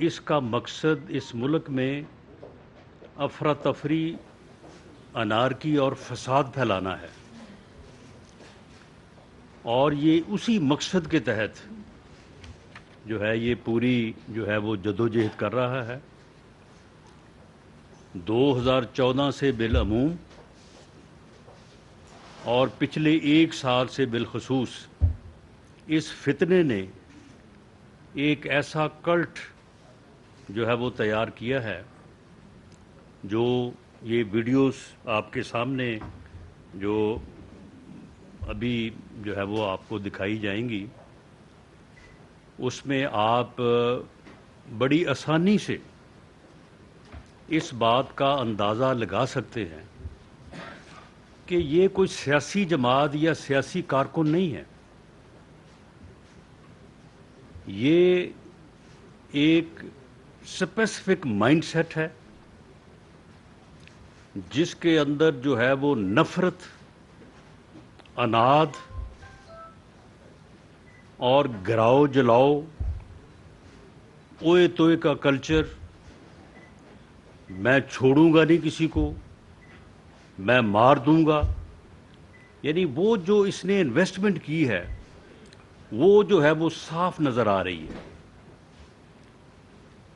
کہ اس کا مقصد اس ملک میں افراتفری، انارکی اور فساد پھیلانا ہے، اور یہ اسی مقصد کے تحت جو ہے یہ پوری جو ہے وہ جدوجہد کر رہا ہے۔ 2014 سے بالعموم اور پچھلے 1 سال سے بالخصوص اس فتنے نے ایک ایسا کلٹ جو ہے وہ تیار کیا ہے، جو یہ ویڈیوز آپ کے سامنے جو ابھی جو ہے وہ آپ کو دکھائی جائیں گی، اس میں آپ بڑی آسانی سے اس بات کا اندازہ لگا سکتے ہیں کہ یہ کوئی سیاسی جماعت یا سیاسی کارکن نہیں ہے، یہ ایک اسپیسیفک مائنڈ سیٹ ہے جس کے اندر جو ہے وہ نفرت، اناد اور گراؤ جلاؤ، اوئے توئے کا کلچر، میں چھوڑوں گا نہیں کسی کو، میں مار دوں گا، یعنی وہ جو اس نے انویسٹمنٹ کی ہے وہ جو ہے وہ صاف نظر آ رہی ہے۔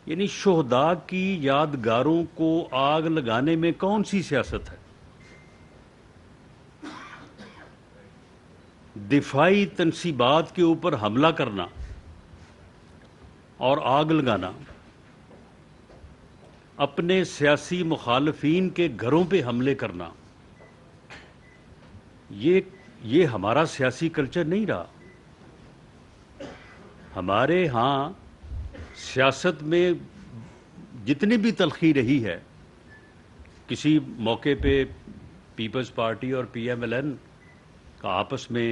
یعنی شہداء کی یادگاروں کو آگ لگانے میں کون سی سیاست ہے؟ دفاعی تنصیبات کے اوپر حملہ کرنا اور آگ لگانا، اپنے سیاسی مخالفین کے گھروں پہ حملے کرنا، یہ ہمارا سیاسی کلچر نہیں رہا۔ ہمارے ہاں سیاست میں جتنی بھی تلخی رہی ہے، کسی موقع پہ پیپلز پارٹی اور پی ایم ایل این کا آپس میں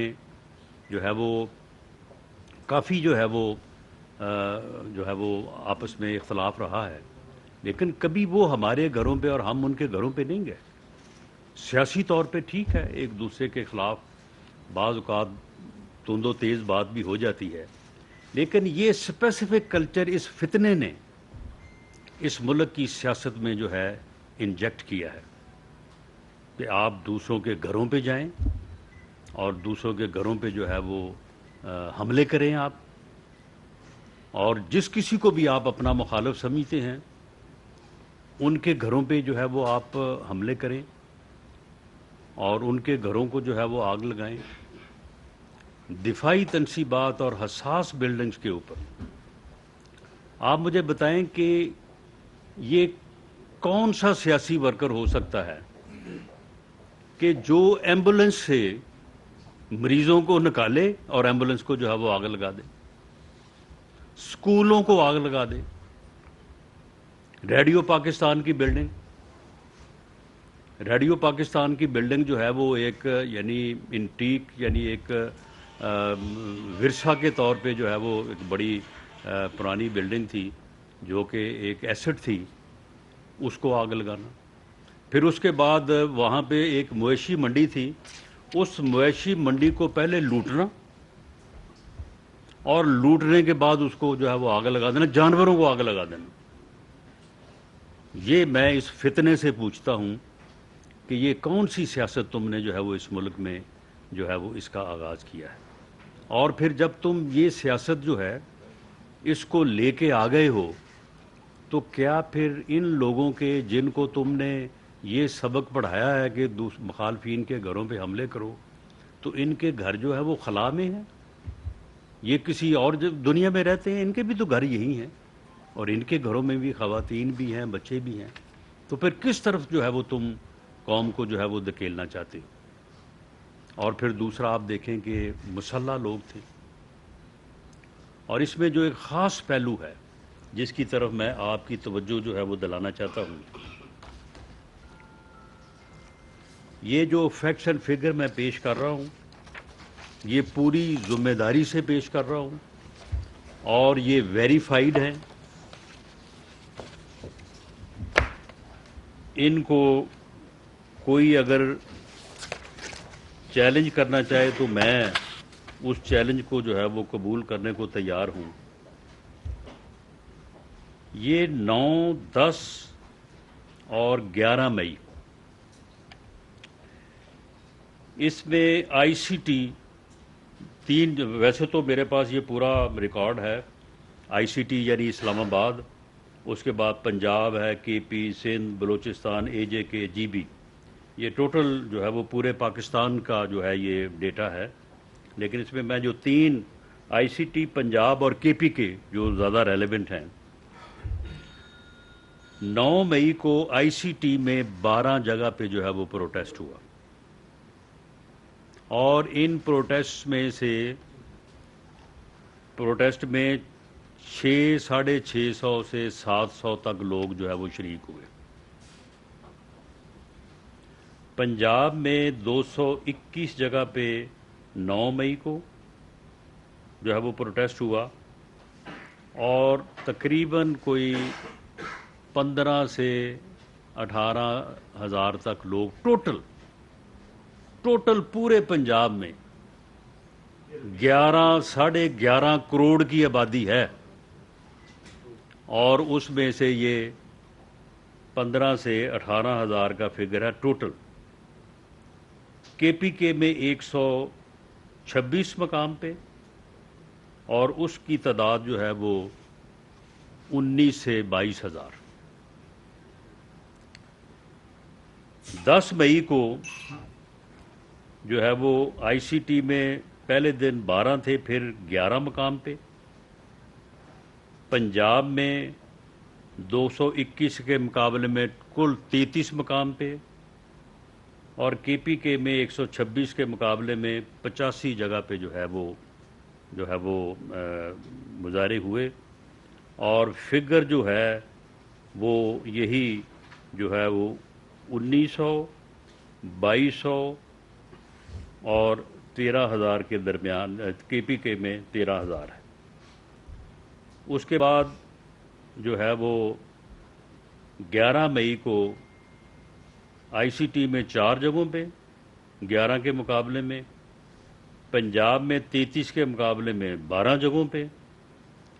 جو ہے وہ کافی جو ہے وہ آپس میں اختلاف رہا ہے، لیکن کبھی وہ ہمارے گھروں پہ اور ہم ان کے گھروں پہ نہیں گئے۔ سیاسی طور پہ ٹھیک ہے، ایک دوسرے کے خلاف بعض اوقات تند و تیز بات بھی ہو جاتی ہے، لیکن یہ اسپیسیفک کلچر اس فتنے نے اس ملک کی سیاست میں جو ہے انجیکٹ کیا ہے کہ آپ دوسروں کے گھروں پہ جائیں اور دوسروں کے گھروں پہ جو ہے وہ حملے کریں آپ، اور جس کسی کو بھی آپ اپنا مخالف سمجھتے ہیں ان کے گھروں پہ جو ہے وہ آپ حملے کریں اور ان کے گھروں کو جو ہے وہ آگ لگائیں، دفاعی تنصیبات اور حساس بلڈنگز کے اوپر۔ آپ مجھے بتائیں کہ یہ کون سا سیاسی ورکر ہو سکتا ہے کہ جو ایمبولنس سے مریضوں کو نکالے اور ایمبولنس کو جو ہے وہ آگ لگا دے، اسکولوں کو آگ لگا دے، ریڈیو پاکستان کی بلڈنگ جو ہے وہ ایک یعنی انٹیک، یعنی ایک ورثہ کے طور پہ جو ہے وہ ایک بڑی پرانی بلڈنگ تھی جو کہ ایک ایسٹ تھی، اس کو آگ لگانا۔ پھر اس کے بعد وہاں پہ ایک مویشی منڈی تھی، اس مویشی منڈی کو پہلے لوٹنا اور لوٹنے کے بعد اس کو جو ہے وہ آگ لگا دینا، جانوروں کو آگ لگا دینا۔ یہ میں اس فتنے سے پوچھتا ہوں کہ یہ کون سی سیاست تم نے جو ہے وہ اس ملک میں جو ہے وہ اس کا آغاز کیا ہے؟ اور پھر جب تم یہ سیاست جو ہے اس کو لے کے آ گئے ہو تو کیا پھر ان لوگوں کے جن کو تم نے یہ سبق پڑھایا ہے کہ مخالفین کے گھروں پہ حملے کرو، تو ان کے گھر جو ہے وہ خلا میں ہیں، یہ کسی اور دنیا میں رہتے ہیں، ان کے بھی تو گھر یہی ہیں اور ان کے گھروں میں بھی خواتین بھی ہیں، بچے بھی ہیں، تو پھر کس طرف جو ہے وہ تم قوم کو جو ہے وہ دھکیلنا چاہتے ہو؟ اور پھر دوسرا آپ دیکھیں کہ مسلح لوگ تھے، اور اس میں جو ایک خاص پہلو ہے جس کی طرف میں آپ کی توجہ جو ہے وہ دلانا چاہتا ہوں، یہ جو فیکٹس اینڈ فگر میں پیش کر رہا ہوں یہ پوری ذمہ داری سے پیش کر رہا ہوں اور یہ ویریفائیڈ ہیں، ان کو کوئی اگر چیلنج کرنا چاہے تو میں اس چیلنج کو جو ہے وہ قبول کرنے کو تیار ہوں۔ یہ 9, 10 اور 11 مئی اس میں آئی سی ٹی تین، ویسے تو میرے پاس یہ پورا ریکارڈ ہے، آئی سی ٹی یعنی اسلام آباد، اس کے بعد پنجاب ہے، کے پی، سندھ، بلوچستان، اے جے کے، جی بی، یہ ٹوٹل جو ہے وہ پورے پاکستان کا جو ہے یہ ڈیٹا ہے، لیکن اس میں میں جو 3 آئی سی ٹی، پنجاب اور کے پی کے جو زیادہ ریلیونٹ ہیں، 9 مئی کو آئی سی ٹی میں 12 جگہ پہ جو ہے وہ پروٹیسٹ ہوا، اور ان پروٹیسٹ میں 600-650 سے 700 تک لوگ جو ہے وہ شریک ہوئے۔ پنجاب میں 221 جگہ پہ 9 مئی کو جو ہے وہ پروٹیسٹ ہوا، اور تقریباً کوئی 15 سے 18 ہزار تک لوگ ٹوٹل پورے پنجاب میں 11-11.5 کروڑ کی آبادی ہے، اور اس میں سے یہ 15 سے 18 ہزار کا فگر ہے ٹوٹل۔ کے پی کے میں 126 مقام پہ، اور اس کی تعداد جو ہے وہ 19 سے 22 ہزار۔ 10 مئی کو جو ہے وہ آئی سی ٹی میں پہلے دن 12 تھے، پھر 11 مقام پہ، پنجاب میں 221 کے مقابلے میں کل 33 مقام پہ، اور کے پی کے میں 126 کے مقابلے میں 85 جگہ پہ جو ہے وہ مظاہرے ہوئے، اور فگر جو ہے وہ یہی جو ہے وہ 1900، 2200 اور 13,000 کے درمیان، کے پی کے میں 13,000 ہے۔ اس کے بعد جو ہے وہ 11 مئی کو آئی سی ٹی میں 4 جگہوں پہ 11 کے مقابلے میں، پنجاب میں 33 کے مقابلے میں 12 جگہوں پہ،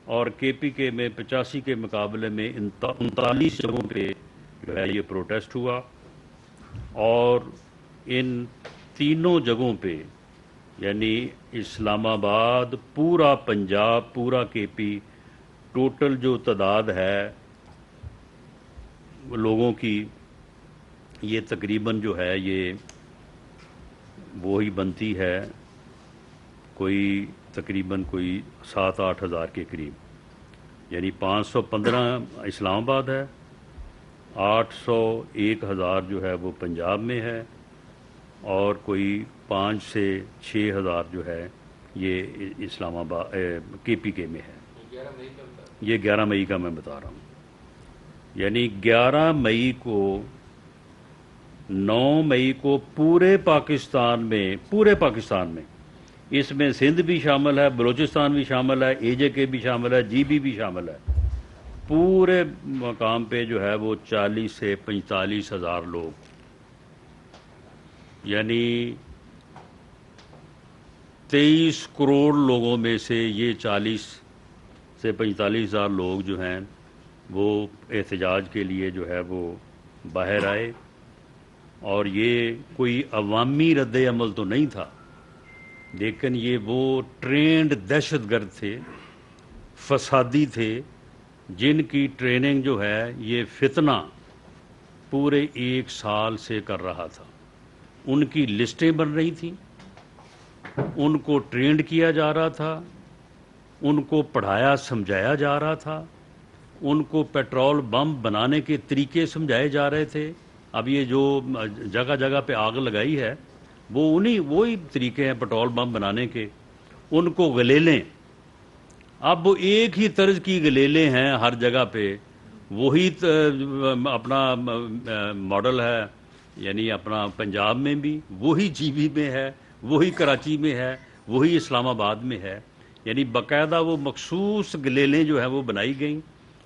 اور کے پی کے میں 85 کے مقابلے میں 39 جگہوں پہ جو ہے یہ پروٹیسٹ ہوا، اور ان تینوں جگہوں پہ یعنی اسلام آباد، پورا پنجاب، پورا کے پی، ٹوٹل جو تعداد ہے لوگوں کی یہ تقریباً جو ہے یہ وہی بنتی ہے کوئی تقریباً کوئی 7-8 ہزار کے قریب، یعنی 515 اسلام آباد ہے، 801,000 جو ہے وہ پنجاب میں ہے، اور کوئی 5 سے 6 ہزار جو ہے یہ اسلام آباد کے پی کے میں ہے۔ یہ 11 مئی کا میں بتا رہا ہوں، یعنی 11 مئی کو، 9 مئی کو پورے پاکستان میں اس میں سندھ بھی شامل ہے، بلوچستان بھی شامل ہے، اے جے کے بھی شامل ہے، جی بی بھی شامل ہے، پورے مقام پہ جو ہے وہ 40 سے 45 ہزار لوگ، یعنی 23 کروڑ لوگوں میں سے یہ 40 سے 45 ہزار لوگ جو ہیں وہ احتجاج کے لیے جو ہے وہ باہر آئے، اور یہ کوئی عوامی رد عمل تو نہیں تھا، لیکن یہ وہ ٹرینڈ دہشت گرد تھے، فسادی تھے، جن کی ٹریننگ جو ہے یہ فتنہ پورے 1 سال سے کر رہا تھا۔ ان کی لسٹیں بن رہی تھیں، ان کو ٹرینڈ کیا جا رہا تھا، ان کو پڑھایا سمجھایا جا رہا تھا، ان کو پیٹرول بم بنانے کے طریقے سمجھائے جا رہے تھے۔ اب یہ جو جگہ جگہ پہ آگ لگائی ہے وہ وہی طریقے ہیں پیٹرول بم بنانے کے، ان کو گلیلیں، اب وہ ایک ہی طرز کی گلیلیں ہیں ہر جگہ پہ، وہی اپنا ماڈل ہے، یعنی اپنا پنجاب میں بھی وہی جی بی میں ہے، وہی کراچی میں ہے، وہی اسلام آباد میں ہے، یعنی باقاعدہ وہ مخصوص گلیلیں جو ہیں وہ بنائی گئیں،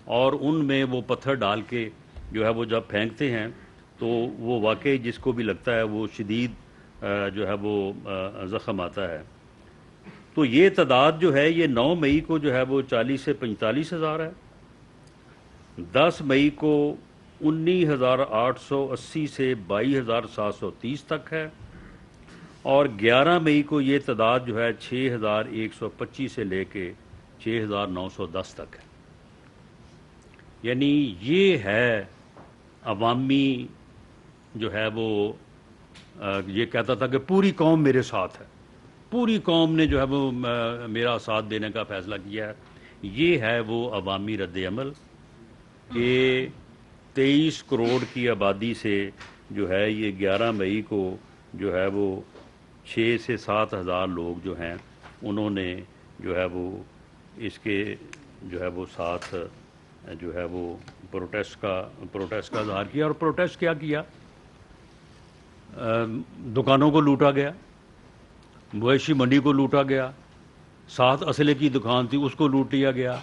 اور ان میں وہ پتھر ڈال کے جو ہے وہ جب پھینکتے ہیں تو وہ واقعی جس کو بھی لگتا ہے وہ شدید جو ہے وہ زخم آتا ہے۔ تو یہ تعداد جو ہے یہ 9 مئی کو جو ہے وہ 40 سے 45 ہزار ہے، 10 مئی کو 19,880 سے 22,730 تک ہے، اور 11 مئی کو یہ تعداد جو ہے 6,125 سے لے کے 6,910 تک ہے. یعنی یہ ہے عوامی جو ہے وہ یہ کہتا تھا کہ پوری قوم میرے ساتھ ہے، پوری قوم نے جو ہے وہ میرا ساتھ دینے کا فیصلہ کیا ہے. یہ ہے وہ عوامی رد عمل کہ 23 کروڑ کی آبادی سے جو ہے یہ 11 مئی کو جو ہے وہ 6 سے 7 ہزار لوگ جو ہیں انہوں نے جو ہے وہ اس کے جو ہے وہ ساتھ جو ہے وہ پروٹیسٹ کا اظہار کیا. اور پروٹیسٹ کیا کیا؟ دکانوں کو لوٹا گیا، مویشی منڈی کو لوٹا گیا، ساتھ اسلحے کی دکان تھی اس کو لوٹ لیا گیا،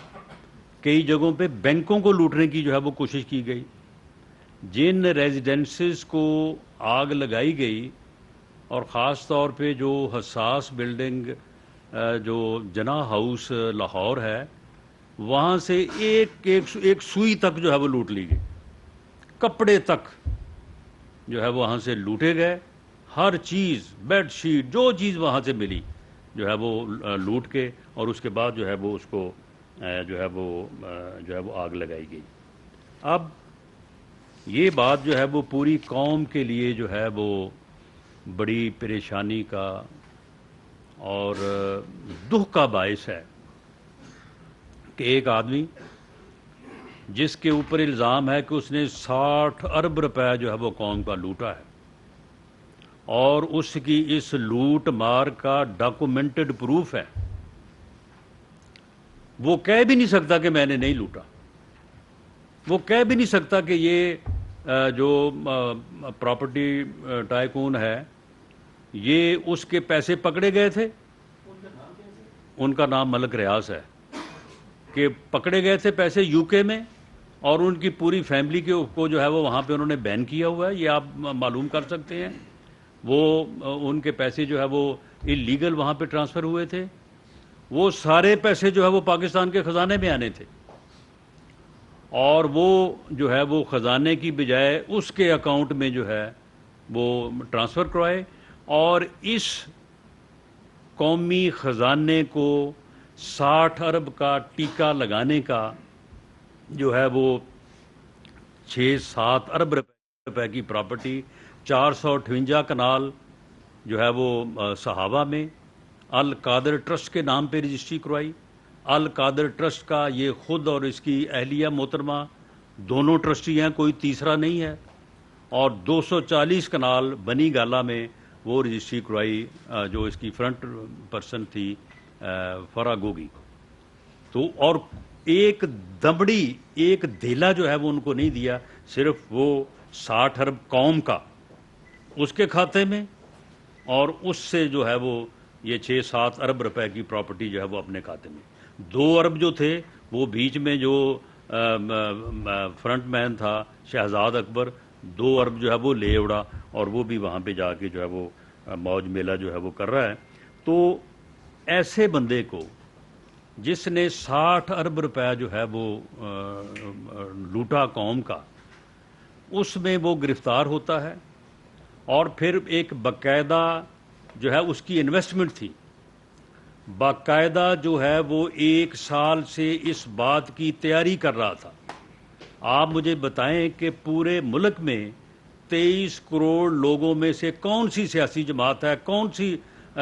کئی جگہوں پہ بینکوں کو لوٹنے کی جو ہے وہ کوشش کی گئی. جن ریزیڈنسز کو آگ لگائی گئی، اور خاص طور پہ جو حساس بلڈنگ جو جناح ہاؤس لاہور ہے، وہاں سے ایک سوئی تک جو ہے وہ لوٹ لی گئی، کپڑے تک جو ہے وہاں سے لوٹے گئے. ہر چیز، بیڈ شیٹ، جو چیز وہاں سے ملی جو ہے وہ لوٹ کے، اور اس کے بعد جو ہے وہ اس کو جو ہے وہ آگ لگائی گئی. اب یہ بات جو ہے وہ پوری قوم کے لیے جو ہے وہ بڑی پریشانی کا اور دکھ کا باعث ہے کہ ایک آدمی جس کے اوپر الزام ہے کہ اس نے 60 ارب روپے جو ہے وہ قوم کا لوٹا ہے، اور اس کی اس لوٹ مار کا ڈاکومنٹڈ پروف ہے، وہ کہہ بھی نہیں سکتا کہ میں نے نہیں لوٹا. وہ کہہ بھی نہیں سکتا کہ یہ جو پراپرٹی ٹائکون ہے یہ اس کے پیسے پکڑے گئے تھے. ان کا نام ملک ریاض ہے، کہ پکڑے گئے تھے پیسے یو کے میں، اور ان کی پوری فیملی کو جو ہے وہ وہاں پہ انہوں نے بین کیا ہوا ہے. یہ آپ معلوم کر سکتے ہیں. وہ ان کے پیسے جو ہے وہ اللیگل وہاں پہ ٹرانسفر ہوئے تھے. وہ سارے پیسے جو ہے وہ پاکستان کے خزانے میں آنے تھے، اور وہ جو ہے وہ خزانے کی بجائے اس کے اکاؤنٹ میں جو ہے وہ ٹرانسفر کروائے، اور اس قومی خزانے کو 60 ارب کا ٹیکہ لگانے کا جو ہے وہ 6-7 ارب روپے کی پراپرٹی 458 کنال جو ہے وہ صحابہ میں القادر ٹرسٹ کے نام پہ رجسٹری کروائی. القادر ٹرسٹ کا یہ خود اور اس کی اہلیہ محترمہ دونوں ٹرسٹی ہیں، کوئی تیسرا نہیں ہے. اور 240 کنال بنی گالا میں وہ رجسٹری کروائی جو اس کی فرنٹ پرسن تھی فرا گوگی. تو اور ایک دمڑی، ایک دھیلا جو ہے وہ ان کو نہیں دیا، صرف وہ 60 ارب قوم کا اس کے کھاتے میں، اور اس سے جو ہے وہ یہ 6-7 ارب روپے کی پراپرٹی جو ہے وہ اپنے کھاتے میں. 2 ارب جو تھے وہ بیچ میں جو فرنٹ مین تھا شہزاد اکبر، 2 ارب جو ہے وہ لے اڑا، اور وہ بھی وہاں پہ جا کے جو ہے وہ موج میلہ جو ہے وہ کر رہا ہے. تو ایسے بندے کو جس نے 60 ارب روپے جو ہے وہ لوٹا قوم کا، اس میں وہ گرفتار ہوتا ہے، اور پھر ایک باقاعدہ جو ہے اس کی انویسٹمنٹ تھی، باقاعدہ جو ہے وہ 1 سال سے اس بات کی تیاری کر رہا تھا. آپ مجھے بتائیں کہ پورے ملک میں 23 کروڑ لوگوں میں سے کون سی سیاسی جماعت ہے، کون سی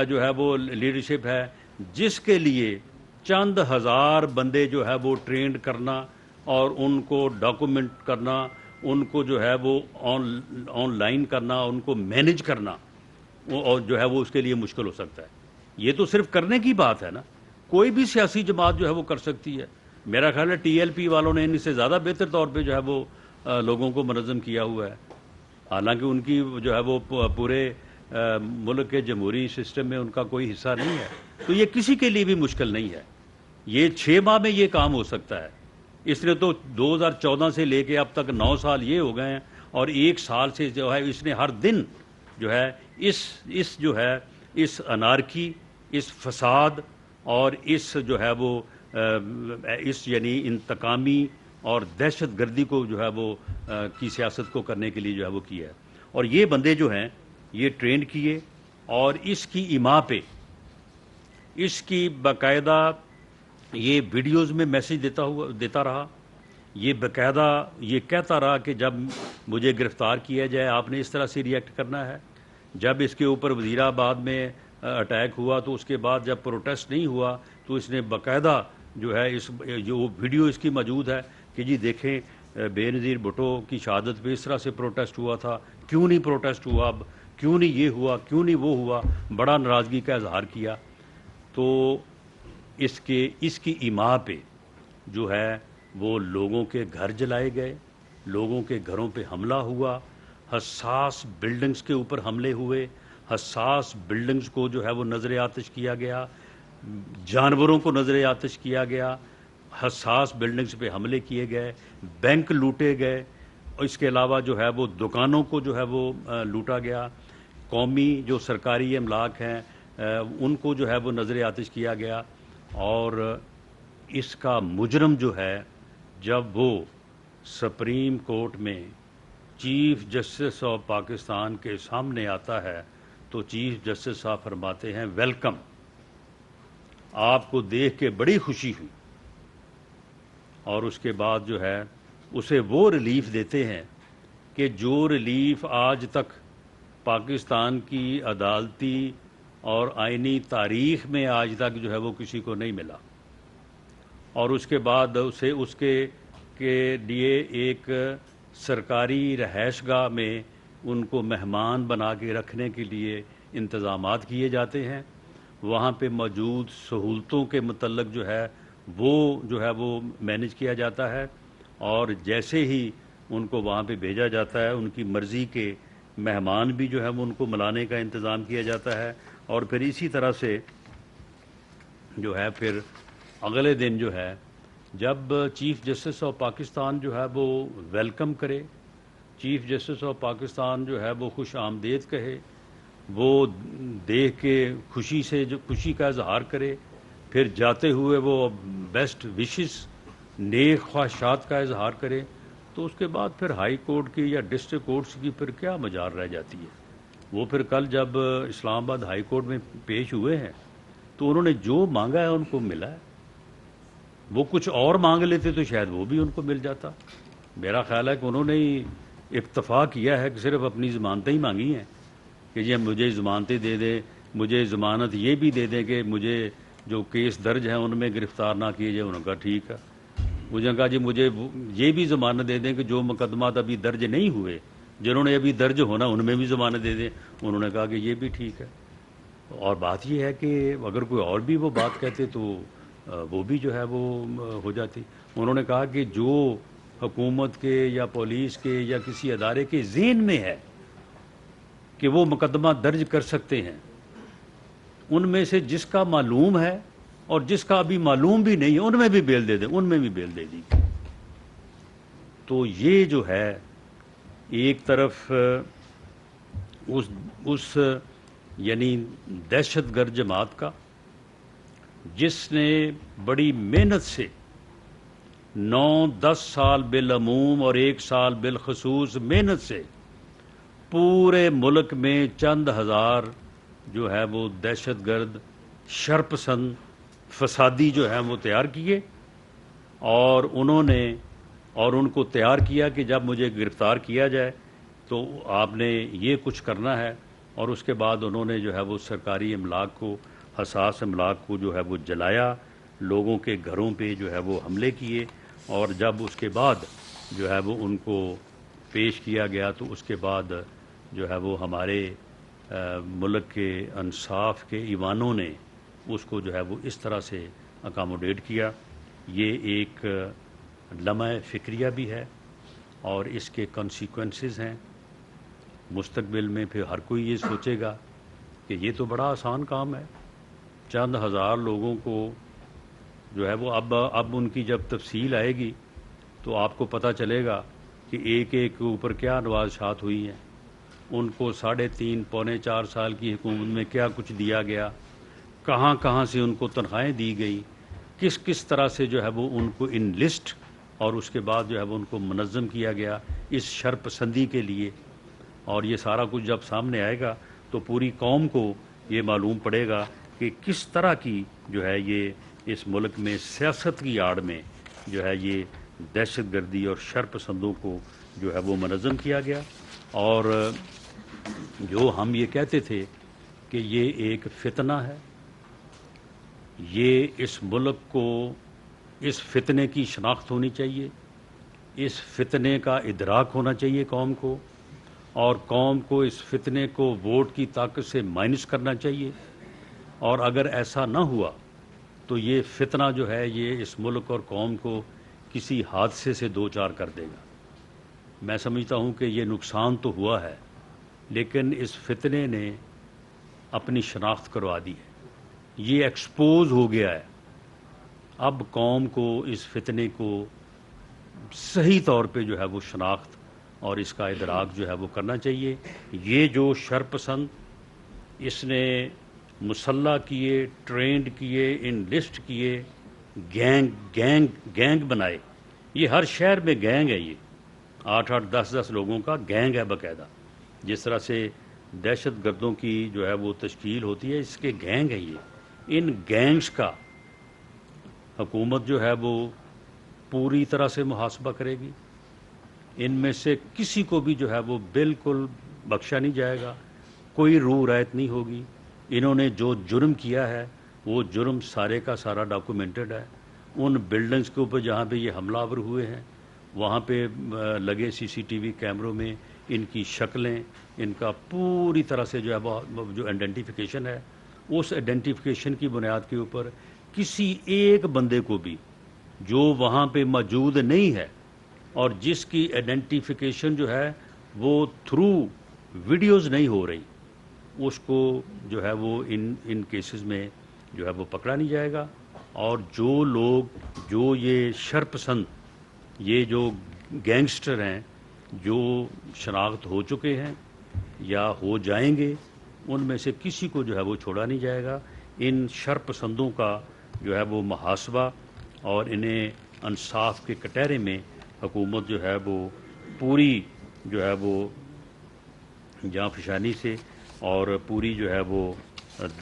جو ہے وہ لیڈرشپ ہے جس کے لیے چند ہزار بندے جو ہے وہ ٹرینڈ کرنا اور ان کو ڈاکومنٹ کرنا، ان کو جو ہے وہ آن لائن کرنا، ان کو مینج کرنا، اور جو ہے وہ اس کے لیے مشکل ہو سکتا ہے. یہ تو صرف کرنے کی بات ہے نا، کوئی بھی سیاسی جماعت جو ہے وہ کر سکتی ہے. میرا خیال ہے ٹی ایل پی والوں نے ان سے زیادہ بہتر طور پہ جو ہے وہ لوگوں کو منظم کیا ہوا ہے، حالانکہ ان کی جو ہے وہ پورے ملک کے جمہوری سسٹم میں ان کا کوئی حصہ نہیں ہے. تو یہ کسی کے لیے بھی مشکل نہیں ہے، یہ 6 ماہ میں یہ کام ہو سکتا ہے. اس نے تو 2014 سے لے کے اب تک 9 سال یہ ہو گئے ہیں، اور 1 سال سے جو ہے اس نے ہر دن جو ہے اس جو ہے اس انارکی، اس فساد، اور اس جو ہے وہ اس یعنی انتقامی اور دہشت گردی کو جو ہے وہ کی سیاست کو کرنے کے لیے جو ہے وہ کیا ہے. اور یہ بندے جو ہیں یہ ٹرین کیے اور اس کی ایما پہ اس کی باقاعدہ یہ ویڈیوز میں میسج دیتا رہا. یہ باقاعدہ یہ کہتا رہا کہ جب مجھے گرفتار کیا جائے آپ نے اس طرح سے ریئیکٹ کرنا ہے. جب اس کے اوپر وزیر آباد میں اٹیک ہوا تو اس کے بعد جب پروٹیسٹ نہیں ہوا تو اس نے باقاعدہ جو ہے جو ویڈیو اس کی موجود ہے کہ جی دیکھیں بے نظیر بھٹو کی شہادت پہ اس طرح سے پروٹیسٹ ہوا تھا, کیوں نہیں پروٹیسٹ ہوا, اب کیوں نہیں یہ ہوا, کیوں نہیں وہ ہوا, بڑا ناراضگی کا اظہار کیا. تو اس کی ایما پہ جو ہے وہ لوگوں کے گھر جلائے گئے, لوگوں کے گھروں پہ حملہ ہوا, حساس بلڈنگز کے اوپر حملے ہوئے, حساس بلڈنگز کو جو ہے وہ نظر آتش کیا گیا, جانوروں کو نظر آتش کیا گیا, حساس بلڈنگز پہ حملے کیے گئے, بینک لوٹے گئے, اور اس کے علاوہ جو ہے وہ دکانوں کو جو ہے وہ لوٹا گیا, قومی جو سرکاری املاک ہیں ان کو جو ہے وہ نظر آتش کیا گیا. اور اس کا مجرم جو ہے جب وہ سپریم کورٹ میں چیف جسٹس آف پاکستان کے سامنے آتا ہے تو چیف جسٹس صاحب فرماتے ہیں ویلکم, آپ کو دیکھ کے بڑی خوشی ہوئی. اور اس کے بعد جو ہے اسے وہ ریلیف دیتے ہیں کہ جو ریلیف آج تک پاکستان کی عدالتی اور آئینی تاریخ میں آج تک جو ہے وہ کسی کو نہیں ملا. اور اس کے بعد اسے اس کے لیے ایک سرکاری رہائش گاہ میں ان کو مہمان بنا کے رکھنے کے لیے انتظامات کیے جاتے ہیں. وہاں پہ موجود سہولتوں کے متعلق جو ہے وہ مینیج کیا جاتا ہے, اور جیسے ہی ان کو وہاں پہ بھیجا جاتا ہے ان کی مرضی کے مہمان بھی جو ہے وہ ان کو ملانے کا انتظام کیا جاتا ہے. اور پھر اسی طرح سے جو ہے پھر اگلے دن جو ہے جب چیف جسٹس آف پاکستان جو ہے وہ ویلکم کرے, چیف جسٹس آف پاکستان جو ہے وہ خوش آمدید کہے, وہ دیکھ کے خوشی کا اظہار کرے, پھر جاتے ہوئے وہ بیسٹ وشز نیک خواہشات کا اظہار کرے, تو اس کے بعد پھر ہائی کورٹ کی یا ڈسٹرکٹ کورٹس کی پھر کیا مجال رہ جاتی ہے. وہ پھر کل جب اسلام آباد ہائی کورٹ میں پیش ہوئے ہیں تو انہوں نے جو مانگا ہے ان کو ملا ہے. وہ کچھ اور مانگ لیتے تو شاید وہ بھی ان کو مل جاتا. میرا خیال ہے کہ انہوں نے ہی اکتفا کیا ہے کہ صرف اپنی ضمانتیں ہی مانگی ہیں کہ جی مجھے ضمانتیں دے دیں, مجھے ضمانت یہ بھی دے دیں کہ مجھے جو کیس درج ہیں ان میں گرفتار نہ کیے جائے. انہوں نے کہا ٹھیک ہے. مجھے کہا جی مجھے یہ بھی ضمانت دے دیں کہ جو مقدمات ابھی درج نہیں ہوئے, جنہوں نے ابھی درج ہونا ان میں بھی ضمانت دے دیں. انہوں نے کہا کہ یہ بھی ٹھیک ہے. اور بات یہ ہے کہ اگر کوئی اور بھی وہ بات کہتے تو وہ بھی جو ہے وہ ہو جاتی. انہوں نے کہا کہ جو حکومت کے یا پولیس کے یا کسی ادارے کے ذہن میں ہے کہ وہ مقدمہ درج کر سکتے ہیں, ان میں سے جس کا معلوم ہے اور جس کا ابھی معلوم بھی نہیں ہے ان میں بھی بیل دے دیں, ان میں بھی بیل دے دی. تو یہ جو ہے ایک طرف اس یعنی دہشت گرد جماعت کا جس نے بڑی محنت سے 9-10 سال بالعموم اور 1 سال بالخصوص محنت سے پورے ملک میں چند ہزار جو ہے وہ دہشت گرد شرپسند فسادی جو ہیں وہ تیار کیے, اور انہوں نے ان کو تیار کیا کہ جب مجھے گرفتار کیا جائے تو آپ نے یہ کچھ کرنا ہے. اور اس کے بعد انہوں نے جو ہے وہ سرکاری املاک کو, حساس املاک کو جو ہے وہ جلایا, لوگوں کے گھروں پہ جو ہے وہ حملے کیے, اور جب اس کے بعد جو ہے وہ ان کو پیش کیا گیا تو اس کے بعد جو ہے وہ ہمارے ملک کے انصاف کے ایوانوں نے اس کو جو ہے وہ اس طرح سے اکاموڈیٹ کیا. یہ ایک لمحہ فکریہ بھی ہے اور اس کے کنسیکوینسز ہیں. مستقبل میں پھر ہر کوئی یہ سوچے گا کہ یہ تو بڑا آسان کام ہے, چند ہزار لوگوں کو جو ہے وہ اب ان کی جب تفصیل آئے گی تو آپ کو پتہ چلے گا کہ ایک ایک کے اوپر کیا نوازشات ہوئی ہیں, ان کو 3.5-4 سال کی حکومت میں کیا کچھ دیا گیا, کہاں کہاں سے ان کو تنخواہیں دی گئی, کس طرح سے جو ہے وہ ان کو انلسٹ اور اس کے بعد جو ہے وہ ان کو منظم کیا گیا اس شرپسندی کے لیے. اور یہ سارا کچھ جب سامنے آئے گا تو پوری قوم کو یہ معلوم پڑے گا کہ کس طرح کی جو ہے یہ اس ملک میں سیاست کی آڑ میں جو ہے یہ دہشت گردی اور شرپسندوں کو جو ہے وہ منظم کیا گیا. اور جو ہم یہ کہتے تھے کہ یہ ایک فتنہ ہے، یہ اس ملک کو اس فتنے کی شناخت ہونی چاہیے، اس فتنے کا ادراک ہونا چاہیے قوم کو، اور قوم کو اس فتنے کو ووٹ کی طاقت سے مائنس کرنا چاہیے. اور اگر ایسا نہ ہوا تو یہ فتنہ جو ہے یہ اس ملک اور قوم کو کسی حادثے سے دوچار کر دے گا. میں سمجھتا ہوں کہ یہ نقصان تو ہوا ہے، لیکن اس فتنے نے اپنی شناخت کروا دی ہے، یہ ایکسپوز ہو گیا ہے. اب قوم کو اس فتنے کو صحیح طور پہ جو ہے وہ شناخت اور اس کا ادراک جو ہے وہ کرنا چاہیے. یہ جو شرپسند اس نے مسلح کیے، ٹرینڈ کیے، انلسٹ کیے، گینگ بنائے، یہ ہر شہر میں گینگ ہے، یہ 8-8 10-10 لوگوں کا گینگ ہے باقاعدہ. جس طرح سے دہشت گردوں کی جو ہے وہ تشکیل ہوتی ہے، اس کے گینگ ہے یہ. ان گینگز کا حکومت جو ہے وہ پوری طرح سے محاسبہ کرے گی. ان میں سے کسی کو بھی جو ہے وہ بالکل بخشا نہیں جائے گا، کوئی روح رعایت نہیں ہوگی. انہوں نے جو جرم کیا ہے وہ جرم سارے کا سارا ڈاکومنٹڈ ہے. ان بلڈنگز کے اوپر جہاں پہ یہ حملہ آور ہوئے ہیں وہاں پہ لگے CCTV کیمروں میں ان کی شکلیں، ان کا پوری طرح سے جو ہے جو آئیڈینٹیفیکیشن ہے، اس آئیڈینٹیفیکیشن کی بنیاد کے اوپر کسی ایک بندے کو بھی جو وہاں پہ موجود نہیں ہے اور جس کی آئیڈینٹیفیکیشن جو ہے وہ تھرو ویڈیوز نہیں ہو رہی، اس کو جو ہے وہ ان کیسز میں جو ہے وہ پکڑا نہیں جائے گا. اور جو لوگ جو یہ شرپسند، یہ جو گینگسٹر ہیں جو شناخت ہو چکے ہیں یا ہو جائیں گے، ان میں سے کسی کو جو ہے وہ چھوڑا نہیں جائے گا. ان شرپسندوں کا جو ہے وہ محاسبہ اور انہیں انصاف کے کٹہرے میں حکومت جو ہے وہ پوری جو ہے وہ جاں فشانی سے اور پوری جو ہے وہ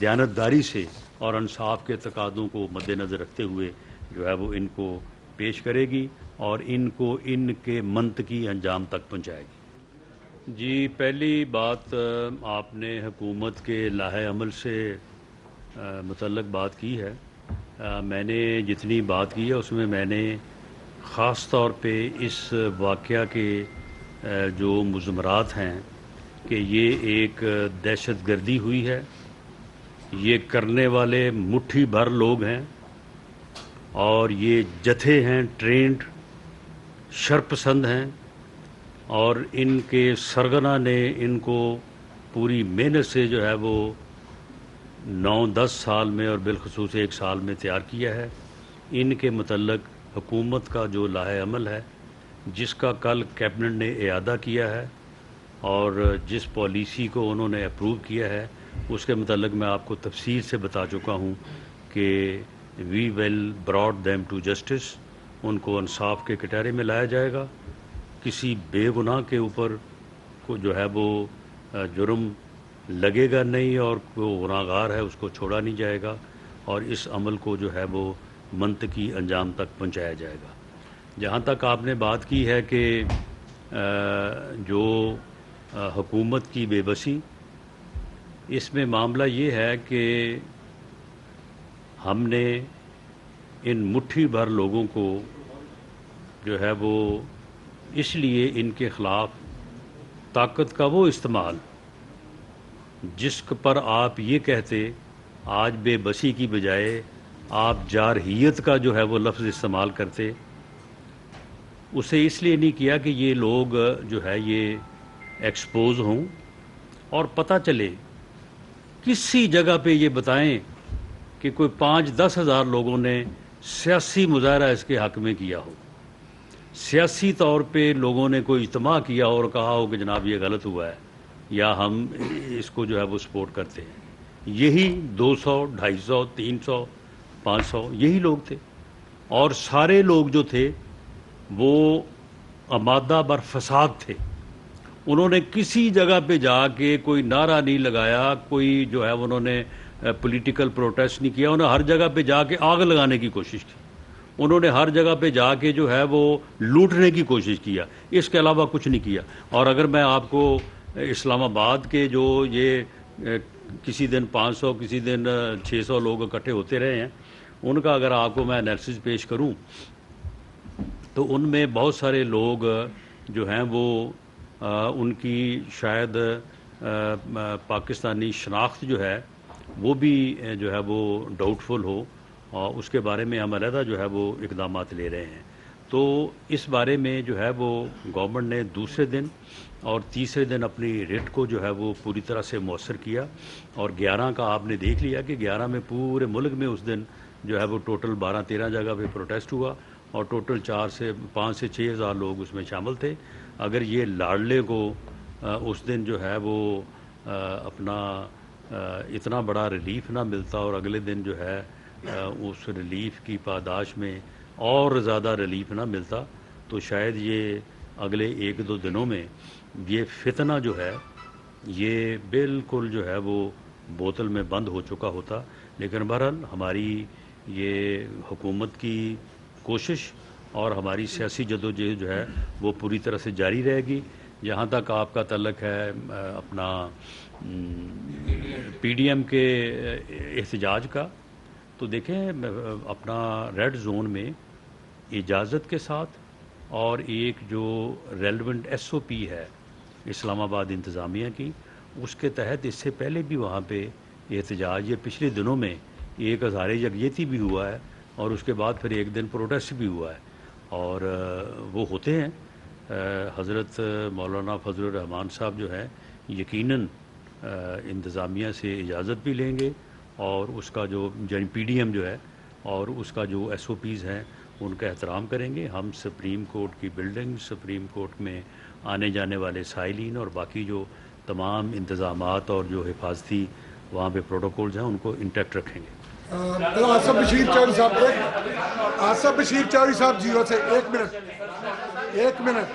دیانتداری سے اور انصاف کے تقاضوں کو مد نظر رکھتے ہوئے جو ہے وہ ان کو پیش کرے گی اور ان کو ان کے منطقی انجام تک پہنچائے گی. جی، پہلی بات آپ نے حکومت کے لاہے عمل سے متعلق بات کی ہے. میں نے جتنی بات کی ہے اس میں میں نے خاص طور پہ اس واقعہ کے جو مضمرات ہیں کہ یہ ایک دہشت گردی ہوئی ہے، یہ کرنے والے مٹھی بھر لوگ ہیں اور یہ جتھے ہیں، ٹرینڈ شرپسند ہیں، اور ان کے سرغنہ نے ان کو پوری محنت سے جو ہے وہ 9-10 سال میں اور بالخصوص 1 سال میں تیار کیا ہے. ان کے متعلق حکومت کا جو لاہے عمل ہے جس کا کل کیبنٹ نے اعادہ کیا ہے اور جس پالیسی کو انہوں نے اپروو کیا ہے، اس کے متعلق میں آپ کو تفصیل سے بتا چکا ہوں کہ وی ول براٹ دیم ٹو جسٹس. ان کو انصاف کے کٹہرے میں لایا جائے گا. کسی بے گناہ کے اوپر کو جو ہے وہ جرم لگے گا نہیں اور کوئی گناہ گار ہے اس کو چھوڑا نہیں جائے گا اور اس عمل کو جو ہے وہ منطقی انجام تک پہنچایا جائے گا. جہاں تک آپ نے بات کی ہے کہ جو حکومت کی بے بسی، اس میں معاملہ یہ ہے کہ ہم نے ان مٹھی بھر لوگوں کو جو ہے وہ اس لیے ان کے خلاف طاقت کا وہ استعمال جس پر آپ یہ کہتے آج بے بسی کی بجائے آپ جارحیت کا جو ہے وہ لفظ استعمال کرتے، اسے اس لیے نہیں کیا کہ یہ لوگ جو ہے یہ ایکسپوز ہوں اور پتہ چلے کسی جگہ پہ یہ بتائیں کہ کوئی 5-10 ہزار لوگوں نے سیاسی مظاہرہ اس کے حق میں کیا ہو، سیاسی طور پہ لوگوں نے کوئی اجتماع کیا اور کہا ہو کہ جناب یہ غلط ہوا ہے یا ہم اس کو جو ہے وہ سپورٹ کرتے ہیں. یہی 200, 250, 300, 500 یہی لوگ تھے. اور سارے لوگ جو تھے وہ آمادہ بر فساد تھے. انہوں نے کسی جگہ پہ جا کے کوئی نعرہ نہیں لگایا, کوئی جو ہے انہوں نے پولیٹیکل پروٹیسٹ نہیں کیا. انہوں نے ہر جگہ پہ جا کے آگ لگانے کی کوشش کی. انہوں نے ہر جگہ پہ جا کے جو ہے وہ لوٹنے کی کوشش کیا. اس کے علاوہ کچھ نہیں کیا. اور اگر میں آپ کو اسلام آباد کے جو یہ کسی دن 500 کسی دن 600 لوگ اکٹھے ہوتے رہے ہیں, ان کا اگر آپ کو میں انالیسس پیش کروں تو ان میں بہت سارے لوگ جو ہیں وہ ان کی شاید پاکستانی شناخت جو ہے وہ بھی جو ہے وہ ڈاؤٹ فل ہو, اور اس کے بارے میں ہم علیحدہ جو ہے وہ اقدامات لے رہے ہیں. تو اس بارے میں جو ہے وہ گورنمنٹ نے دوسرے دن اور تیسرے دن اپنی ریٹ کو جو ہے وہ پوری طرح سے مؤثر کیا. اور 11 کا آپ نے دیکھ لیا کہ 11 میں پورے ملک میں اس دن جو ہے وہ ٹوٹل 12-13 جگہ پہ پروٹیسٹ ہوا, اور ٹوٹل 5 سے 6 ہزار لوگ اس میں شامل تھے. اگر یہ لاڈلے کو اس دن جو ہے وہ اپنا اتنا بڑا ریلیف نہ ملتا اور اگلے دن جو ہے اس ریلیف کی پاداش میں اور زیادہ ریلیف نہ ملتا, تو شاید یہ اگلے 1-2 دنوں میں یہ فتنہ جو ہے یہ بالکل جو ہے وہ بوتل میں بند ہو چکا ہوتا. لیکن بہرحال ہماری یہ حکومت کی کوشش اور ہماری سیاسی جدوجہد جو ہے وہ پوری طرح سے جاری رہے گی. جہاں تک آپ کا تعلق ہے اپنا پی ڈی ایم کے احتجاج کا, تو دیکھیں اپنا ریڈ زون میں اجازت کے ساتھ اور ایک جو ریلیونٹ ایس او پی ہے اسلام آباد انتظامیہ کی, اس کے تحت اس سے پہلے بھی وہاں پہ احتجاج یہ پچھلے دنوں میں ایک ہزار یکجہتی بھی ہوا ہے, اور اس کے بعد پھر ایک دن پروٹیسٹ بھی ہوا ہے. اور وہ ہوتے ہیں. حضرت مولانا فضل الرحمان صاحب جو ہے یقیناً انتظامیہ سے اجازت بھی لیں گے, اور اس کا جو پی ڈی ایم جو ہے اور اس کا جو ایس او پیز ہیں ان کا احترام کریں گے. ہم سپریم کورٹ کی بلڈنگ, سپریم کورٹ میں آنے جانے والے سائلین اور باقی جو تمام انتظامات اور جو حفاظتی وہاں پہ پروٹوکولز ہیں ان کو انٹیکٹ رکھیں گے. آصف بشیر چودھری صاحب, آصف بشیر چودھری صاحب جیو سے 1 منٹ.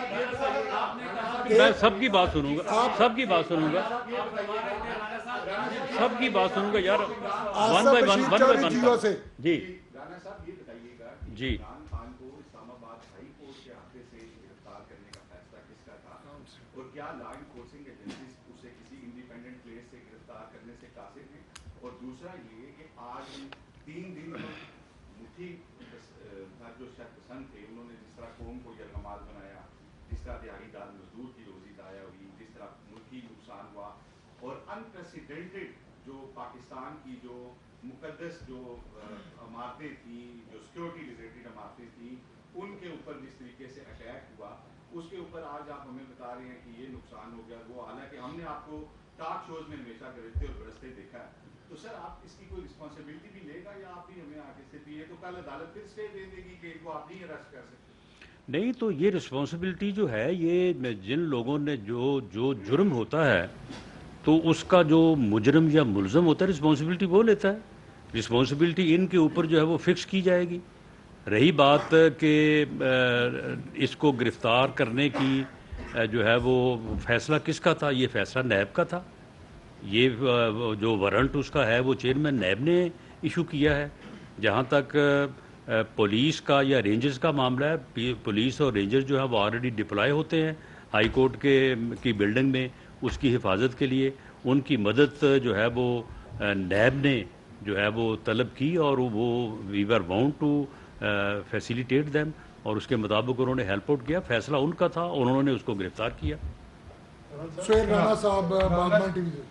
میں سب کی بات سنوں گا, سب کی بات سنوں گا, سب کی بات سنوں گا یار, ون بائی ون. جیو سے جی رانا صاحب یہ بتائیے گا کہ جی عمران خان کو اسلام آباد ہائی کورٹ کے ہاتھے سے گرفتار کرنے کا فیصلہ کس کا تھا, اور کیا لا انفورسنگ ایجنسیز اسے کسی انڈیپینڈنٹ پلیس سے گرفتار کرنے سے قاصر ہیں؟ اور دوسرا یہ کہ آج 3 دن مٹھی جو شخص پسند تھے انہوں نے جس طرح قوم کو یرغمال بنایا, جس طرح دیہی دار مزدور کی روزی ضائع ہوئی, جس طرح ملکی نقصان ہوا, اور انپریسیڈنٹڈ جو پاکستان کی جو مقدس جو عمارتیں تھیں, جو سیکورٹی ریلیٹڈ عمارتیں تھیں, ان کے اوپر جس طریقے سے اٹیک ہوا, اس کے اوپر آج آپ ہمیں بتا رہے ہیں کہ یہ نقصان ہو گیا. وہ حالانکہ ہم نے آپ کو ٹاک شوز میں ہمیشہ گرجتے اور برستے دیکھا ہے, تو سر آپ اس کی کوئی رسپانسبلٹی بھی لے گا یا آپ بھی ہمیں آگے سے بھی یہ تو کل عدالت پھر اسٹے دے دے گی کہ ان کو آپ نہیں اریسٹ کر سکتے؟ نہیں, تو یہ رسپانسبلٹی جو ہے یہ جن لوگوں نے جو جرم ہوتا ہے تو اس کا جو مجرم یا ملزم ہوتا ہے رسپانسبلٹی وہ لیتا ہے. رسپانسبلٹی ان کے اوپر جو ہے وہ فکس کی جائے گی. رہی بات کہ اس کو گرفتار کرنے کی جو ہے وہ فیصلہ کس کا تھا, یہ فیصلہ نیب کا تھا. یہ جو وارنٹ اس کا ہے وہ چیئرمین نیب نے ایشو کیا ہے. جہاں تک پولیس کا یا رینجرز کا معاملہ ہے, پولیس اور رینجر جو ہے وہ آلریڈی ڈپلائے ہوتے ہیں ہائی کورٹ کی بلڈنگ میں اس کی حفاظت کے لیے. ان کی مدد جو ہے وہ نیب نے جو ہے وہ طلب کی, اور وہ وی ور باؤنڈ ٹو فیسیلیٹیٹ دیم, اور اس کے مطابق انہوں نے ہیلپ آؤٹ کیا. فیصلہ ان کا تھا اور انہوں نے اس کو گرفتار کیا. سہیل رانا صاحب باغبان ٹی وی سے.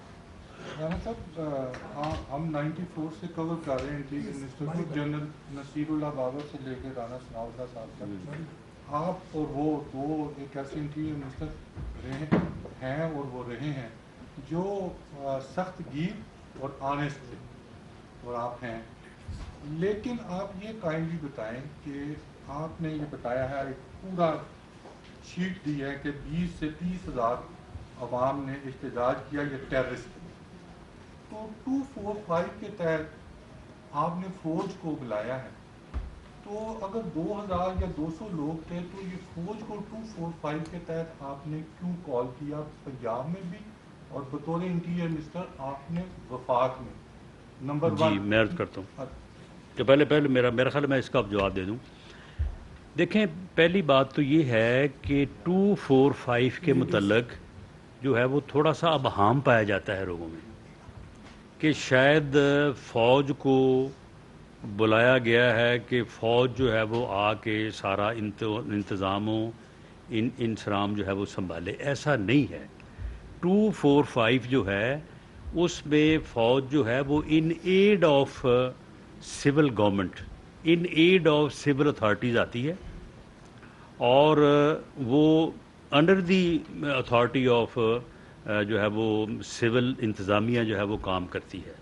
رانا صاحب ہم 94 سے کور کر رہے ہیں چیف منسٹر کو, جنرل نصیر اللہ بابر سے لے کے رانا ثناء اللہ صاحب تک. آپ اور وہ دو ایک ایسے چیف منسٹر رہے ہیں اور وہ رہے ہیں جو سخت گیر اور آنیسٹ تھے, اور آپ ہیں. لیکن آپ یہ کائنڈلی بتائیں کہ آپ نے یہ بتایا ہے, ایک پورا شیٹ دی ہے کہ 20 سے 30 ہزار عوام نے احتجاج کیا یا ٹیررسٹ. تو 245 کے تحت آپ نے فوج کو بلایا ہے, تو اگر 2000 یا 200 لوگ تھے تو یہ فوج کو 245 کے تحت آپ نے کیوں کال کیا پنجاب میں بھی اور بطور انٹیریئر منسٹر آپ نے وفاق میں؟ نمبر جی 1 میں عرض کرتا ہوں کہ پہلے میرا خیال میں اس کا جواب دے دوں. دیکھیں پہلی بات تو یہ ہے کہ 245 کے متعلق جو ہے وہ تھوڑا سا ابہام پایا جاتا ہے لوگوں میں کہ شاید فوج کو بلایا گیا ہے کہ فوج جو ہے وہ آ کے سارا انتظام و انسرام جو ہے وہ سنبھالے. ایسا نہیں ہے. 245 جو ہے اس میں فوج جو ہے وہ in aid of civil government, in aid of civil authorities آتی ہے اور وہ انڈر دی اتھارٹی آف جو ہے وہ سول انتظامیہ جو ہے وہ کام کرتی ہے.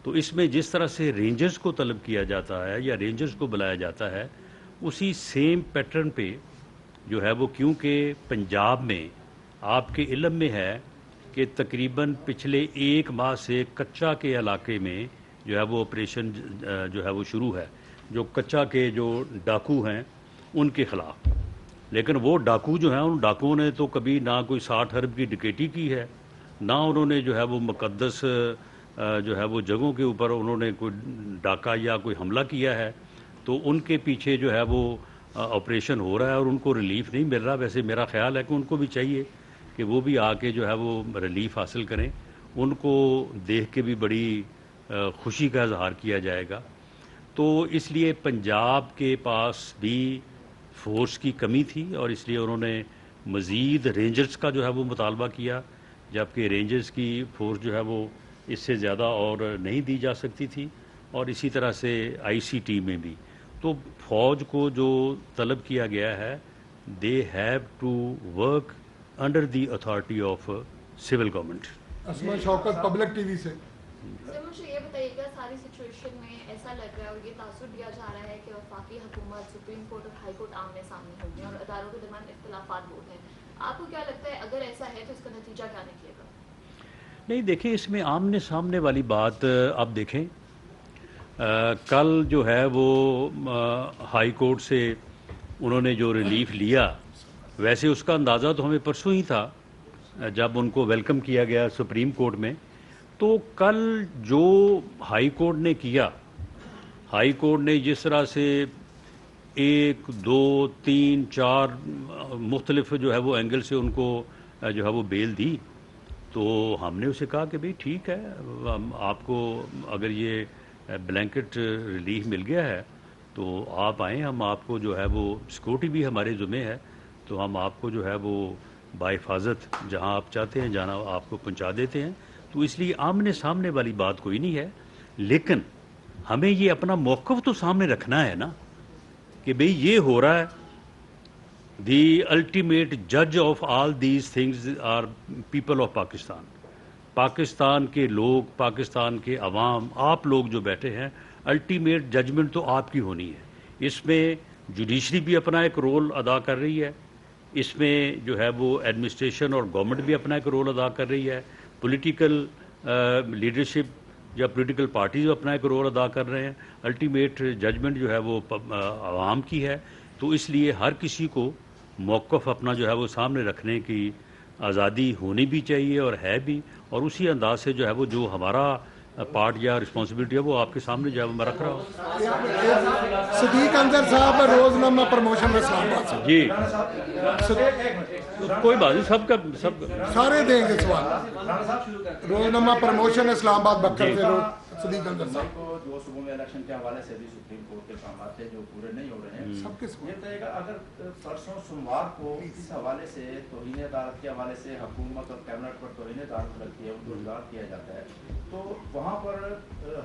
تو اس میں جس طرح سے رینجرز کو طلب کیا جاتا ہے یا رینجرز کو بلایا جاتا ہے اسی سیم پیٹرن پہ جو ہے وہ، کیونکہ پنجاب میں آپ کے علم میں ہے کہ تقریباً پچھلے 1 ماہ سے کچا کے علاقے میں جو ہے وہ آپریشن جو ہے وہ شروع ہے، جو کچا کے جو ڈاکو ہیں ان کے خلاف. لیکن وہ ڈاکو جو ہیں ان ڈاکوؤں نے تو کبھی نہ کوئی 60 ارب کی ڈکیٹی کی ہے، نہ انہوں نے جو ہے وہ مقدس جو ہے وہ جگہوں کے اوپر انہوں نے کوئی ڈاکہ یا کوئی حملہ کیا ہے. تو ان کے پیچھے جو ہے وہ آپریشن ہو رہا ہے اور ان کو ریلیف نہیں مل رہا. ویسے میرا خیال ہے کہ ان کو بھی چاہیے کہ وہ بھی آ کے جو ہے وہ ریلیف حاصل کریں. ان کو دیکھ کے بھی بڑی خوشی کا اظہار کیا جائے گا. تو اس لیے پنجاب کے پاس بھی فورس کی کمی تھی اور اس لیے انہوں نے مزید رینجرز کا جو ہے وہ مطالبہ کیا، جبکہ رینجرز کی فورس جو ہے وہ اس سے زیادہ اور نہیں دی جا سکتی تھی. اور اسی طرح سے آئی سی ٹی میں بھی تو فوج کو جو طلب کیا گیا ہے they have to work under the authority of civil government. Asma Shaukat public T V سے. سر مجھے یہ بتائیے گا ساری سچویشن میں ایسا لگ رہا ہے اور یہ تاثر دیا جا رہا ہے کہ وفاقی حکومت سپریم کورٹ اور ہائی کورٹ آمنے سامنے ہوگی اور اداروں کے درمیان اختلافات بہت ہیں. آپ کو کیا لگتا ہے اگر ایسا ہے تو اس کا نتیجہ کیا نکلے گا؟ نہیں دیکھیں اس میں آمنے سامنے والی بات اب دیکھیں کل جو ہے وہ ہائی کورٹ سے انہوں نے جو ریلیف لیا، ویسے اس کا اندازہ تو ہمیں پرسوں ہی تھا جب ان کو ویلکم کیا گیا سپریم کورٹ میں. تو کل جو ہائی کورٹ نے کیا، ہائی کورٹ نے جس طرح سے 1 2 3 4 مختلف جو ہے وہ اینگل سے ان کو جو ہے وہ بیل دی، تو ہم نے اسے کہا کہ بھئی ٹھیک ہے، آپ کو اگر یہ بلینکٹ ریلیف مل گیا ہے تو آپ آئیں، ہم آپ کو جو ہے وہ سیکورٹی بھی ہمارے ذمہ ہے، تو ہم آپ کو جو ہے وہ بحفاظت جہاں آپ چاہتے ہیں جہاں آپ کو پہنچا دیتے ہیں. تو اس لیے آمنے سامنے والی بات کوئی نہیں ہے. لیکن ہمیں یہ اپنا موقف تو سامنے رکھنا ہے نا کہ بھئی یہ ہو رہا ہے. دی الٹیمیٹ جج of all these things are people of Pakistan. Pakistan کے لوگ، پاکستان کے عوام، آپ لوگ جو بیٹھے ہیں، الٹیمیٹ ججمنٹ تو آپ کی ہونی ہے. اس میں جوڈیشری بھی اپنا ایک رول ادا کر رہی ہے، اس میں جو ہے وہ ایڈمنسٹریشن اور گورنمنٹ بھی اپنا ایک رول ادا کر رہی ہے، پولیٹیکل لیڈرشپ یا پولیٹیکل پارٹیز اپنا ایک رول ادا کر رہے ہیں. الٹیمیٹ ججمنٹ جو ہے وہ عوام کی ہے. تو اس لیے ہر کسی کو موقف اپنا جو ہے وہ سامنے رکھنے کی آزادی ہونی بھی چاہیے اور ہے بھی، اور اسی انداز سے جو ہے وہ جو ہمارا پارٹ یا رسپانسبلٹی ہے وہ آپ کے سامنے جو ہے میں رکھ رہا ہوں. صدیق انصر صاحب روزنامہ پروموشن اسلام آباد سے. جی کوئی بات نہیں، سب سارے دیں گے سوال. روزنامہ پروموشن اسلام آباد بکر سے صدیق انصر صاحب کو جو صوبوں میں الیکشن کے حوالے سے بھی سپریم کورٹ کے اقدامات تھے جو پورے نہیں ہو رہے ہیں. سب کس کو یہ کہے گا اگر پرسوں سوموار کو اس حوالے سے توہین عدالت کے حوالے سے حکومت اور کیبنٹ پر توہین عدالت لگتی ہے، ان کو اجرار کیا جاتا ہے، تو وہاں پر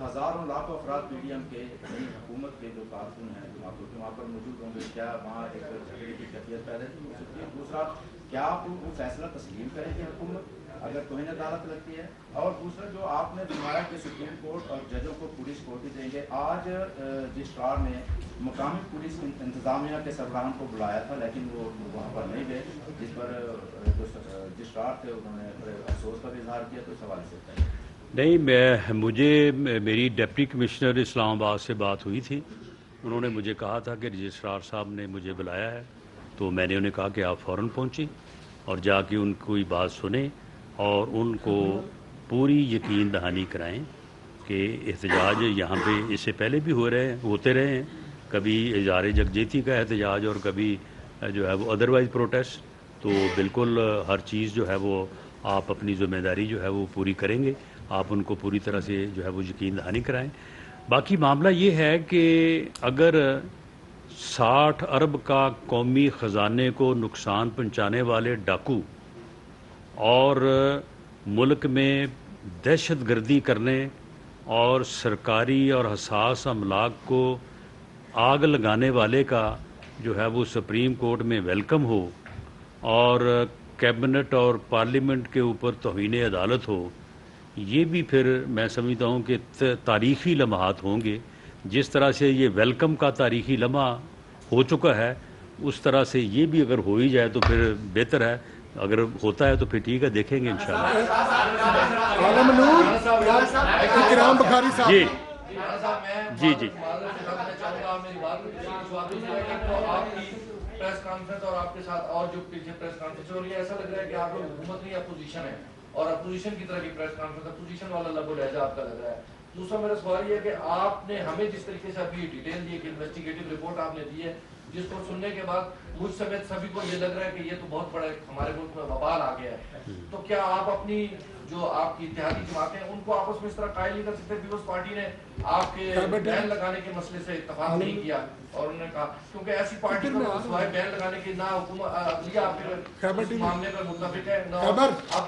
ہزاروں لاکھوں افراد پی ڈی ایم کے حکومت کے جو کارکن ہیں وہاں پر موجود ہوں گے. کیا وہاں ایک جھگڑے کی کیفیت پیدا نہیں ہو سکتی ہے؟ دوسرا، کیا آپ وہ فیصلہ تسلیم کریں گے حکومت اگر توہین عدالت لگتی ہے؟ اور دوسرا جو آپ نے فرمایا کہ سپریم کورٹ اور ججوں کو پوری سیکورٹی دیں گے، آج رجسٹرار نے مقامی پولیس انتظامیہ کے سربراہان کو بلایا تھا لیکن وہ وہاں پر نہیں گئے، جس پر جو رجسٹرار تھے انہوں نے افسوس کا بھی اظہار کیا. تو اس حوالے سے نہیں، مجھے میری ڈپٹی کمشنر اسلام آباد سے بات ہوئی تھی انہوں نے مجھے کہا تھا کہ رجسٹرار صاحب نے مجھے بلایا ہے، تو میں نے انہیں کہا کہ آپ فوراً پہنچیں اور جا کے ان کی بات سنیں اور ان کو پوری یقین دہانی کرائیں کہ احتجاج یہاں پہ اس سے پہلے بھی ہوتے رہے ہیں، کبھی اظہار یکجہتی کا احتجاج اور کبھی جو ہے وہ ادروائز پروٹیسٹ، تو بالکل ہر چیز جو ہے وہ آپ اپنی ذمہ داری جو ہے وہ پوری کریں گے، آپ ان کو پوری طرح سے جو ہے وہ یقین دہانی کرائیں۔ باقی معاملہ یہ ہے کہ اگر 60 ارب کا قومی خزانے کو نقصان پہنچانے والے ڈاکو اور ملک میں دہشت گردی کرنے اور سرکاری اور حساس املاک کو آگ لگانے والے کا جو ہے وہ سپریم کورٹ میں ویلکم ہو اور کیبنٹ اور پارلیمنٹ کے اوپر توہین عدالت ہو، یہ بھی پھر میں سمجھتا ہوں کہ تاریخی لمحات ہوں گے۔ جس طرح سے یہ ویلکم کا تاریخی لمحہ ہو چکا ہے، اس طرح سے یہ بھی اگر ہو ہی جائے تو پھر بہتر ہے، اگر ہوتا ہے تو پھر ٹھیک ہے، دیکھیں گے انشاءاللہ۔ عالم نور اکرام بخاری صاحب، جی جی جی پریس کانفرنس اور آپ کے ساتھ اور جو پیچھے پریس کانفرنس ہو رہی ہے، ایسا لگ رہا ہے کہ آپ لوگ حکومت نہیں اپوزیشن ہے اور اپوزیشن کی طرح کی پریس کانفرنس، اپوزیشن والا لب و لہجہ آپ کا لگ رہا ہے۔ دوسرا میرا سوال یہ ہے کہ آپ نے ہمیں جس طریقے سے ابھی ڈیٹیل دی ہے کہ انویسٹیگیٹو رپورٹ آپ نے دی ہے، جس کو سننے کے بعد مجھ سمیت سبھی کو یہ لگ رہا ہے کہ یہ تو بہت بڑا ہمارے ملک میں وبال آ گیا ہے، تو کیا آپ اپنی جو آپ کی اتحادی جماعتیں ہیں ان کو آپس میں اس طرح قائل نہیں کر سکتے؟ پیپلز پارٹی نے آپ کے بین لگانے کے مسئلے سے اتفاق نہیں کیا اور انہوں نے کہا کیونکہ ایسی پارٹی کو سوائے بین لگانے کی نہ حکومت عدلیہ اس معاملے پر متفق ہے، نہ اب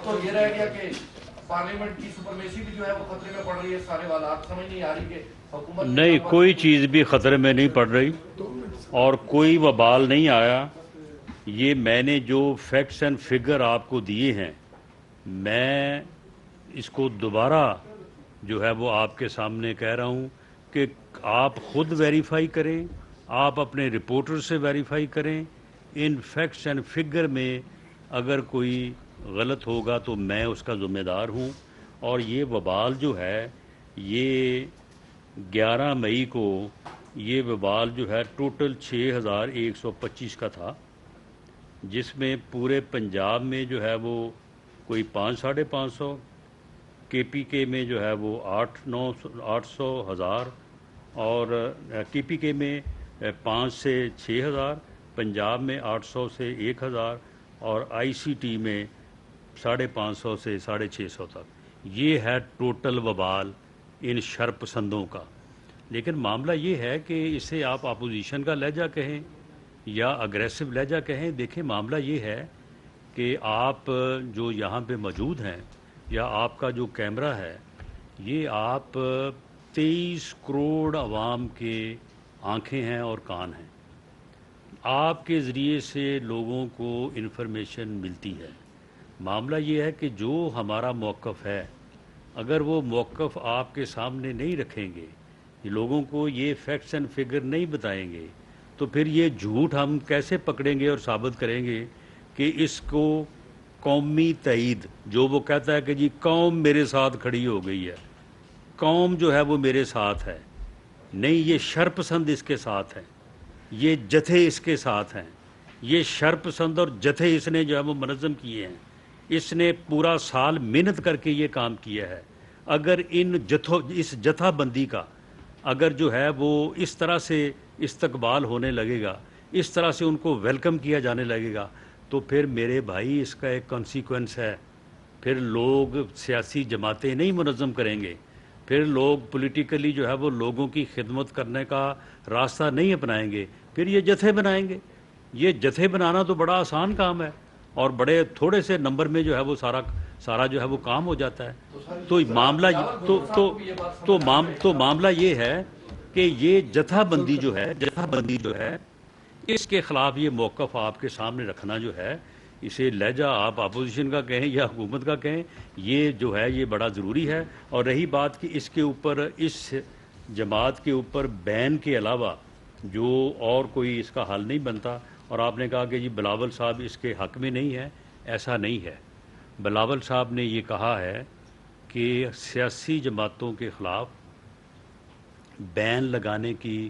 تو یہ رہ گیا کہ پارلیمنٹ کی سپرمیسی بھی جو ہے وہ خطرے میں پڑ رہی ہے، سارے والات سمجھ نہیں آ رہی کہ حکومت نہیں، کوئی چیز بھی خطرے میں نہیں پڑ رہی اور کوئی وبال نہیں آیا۔ یہ میں نے جو فیکٹس اینڈ فگر آپ کو دیے ہیں، میں اس کو دوبارہ جو ہے وہ آپ کے سامنے کہہ رہا ہوں کہ آپ خود ویریفائی کریں، آپ اپنے رپورٹر سے ویریفائی کریں، ان فیکٹس اینڈ فگر میں اگر کوئی غلط ہوگا تو میں اس کا ذمہ دار ہوں۔ اور یہ وبال جو ہے، یہ 11 مئی کو یہ وبال جو ہے ٹوٹل 6125 کا تھا، جس میں پورے پنجاب میں جو ہے وہ کوئی 500-550، کے پی کے میں جو ہے وہ 800-1000 اور کے پی کے میں 5 سے 6000، پنجاب میں 800 سے 1000 اور آئی سی ٹی میں 550 سے 650 تک۔ یہ ہے ٹوٹل وبال ان شرپسندوں کا۔ لیکن معاملہ یہ ہے کہ اسے آپ اپوزیشن کا لہجہ کہیں یا اگریسو لہجہ کہیں، دیکھیں معاملہ یہ ہے کہ آپ جو یہاں پہ موجود ہیں یا آپ کا جو کیمرہ ہے، یہ آپ 23 کروڑ عوام کے آنکھیں ہیں اور کان ہیں، آپ کے ذریعے سے لوگوں کو انفارمیشن ملتی ہے۔ معاملہ یہ ہے کہ جو ہمارا موقف ہے، اگر وہ موقف آپ کے سامنے نہیں رکھیں گے، لوگوں کو یہ فیکٹس اینڈ فگر نہیں بتائیں گے، تو پھر یہ جھوٹ ہم کیسے پکڑیں گے اور ثابت کریں گے کہ اس کو قومی تائید، جو وہ کہتا ہے کہ جی قوم میرے ساتھ کھڑی ہو گئی ہے، قوم جو ہے وہ میرے ساتھ ہے، نہیں، یہ شرپسند اس کے ساتھ ہیں، یہ جتھے اس کے ساتھ ہیں، یہ شرپسند اور جتھے اس نے جو ہے وہ منظم کیے ہیں، اس نے پورا سال محنت کر کے یہ کام کیا ہے۔ اگر اس جتھا بندی کا اگر جو ہے وہ اس طرح سے استقبال ہونے لگے گا، اس طرح سے ان کو ویلکم کیا جانے لگے گا، تو پھر میرے بھائی اس کا ایک کانسیکوینس ہے، پھر لوگ سیاسی جماعتیں نہیں منظم کریں گے، پھر لوگ پولیٹیکلی جو ہے وہ لوگوں کی خدمت کرنے کا راستہ نہیں اپنائیں گے، پھر یہ جتھے بنائیں گے۔ یہ جتھے بنانا تو بڑا آسان کام ہے اور بڑے تھوڑے سے نمبر میں جو ہے وہ سارا جو ہے وہ کام ہو جاتا ہے۔ تو معاملہ یہ ہے کہ یہ جتھا بندی جو ہے اس کے خلاف یہ موقف آپ کے سامنے رکھنا جو ہے، اسے لہجہ آپ اپوزیشن کا کہیں یا حکومت کا کہیں، یہ جو ہے یہ بڑا ضروری ہے۔ اور رہی بات کہ اس کے اوپر، اس جماعت کے اوپر بین کے علاوہ جو اور کوئی اس کا حل نہیں بنتا، اور آپ نے کہا کہ جی بلاول صاحب اس کے حق میں نہیں ہے، ایسا نہیں ہے۔ بلاول صاحب نے یہ کہا ہے کہ سیاسی جماعتوں کے خلاف بین لگانے کی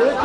1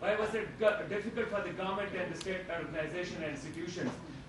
why was it difficult for the government and the state organization and institutions?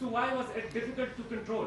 So why was it difficult to control?